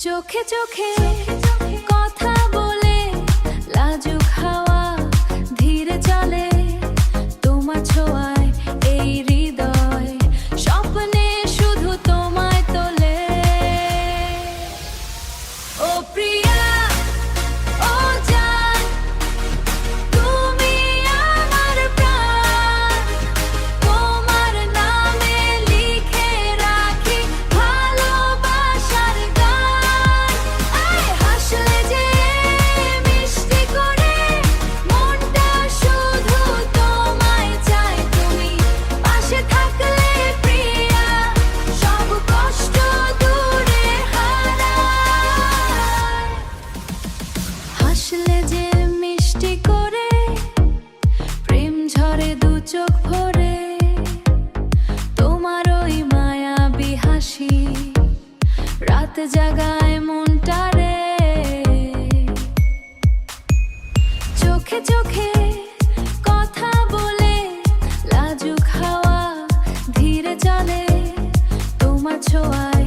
চোখে চোখে কথা বলে লাজুক হাওয়া ধীরে চলে তোমার ছোঁয়ায় এই হৃদয় স্বপ্নে শুধু তোমায় তোলে ও প্রিয়া ও জান তুমি আমার প্রাণ তোমার নামে লিখে রাখি ভালোবাসার গান হাসলে যে মিষ্টি করে মনটা শুধু তোমায় চায় তুমি পাশে থাকলে প্রিয়া সব কষ্ট দূরে হারায় হাসলে যে মিষ্টি করে প্রেম ঝরে দু চোখ ভরে তোমার ওই মায়াবী হাসি রাত জাগায় মনটারে চোখে চোখে কথা বলে লাজুক হাওয়া ধীরে চলে তোমার ছোঁয়ায়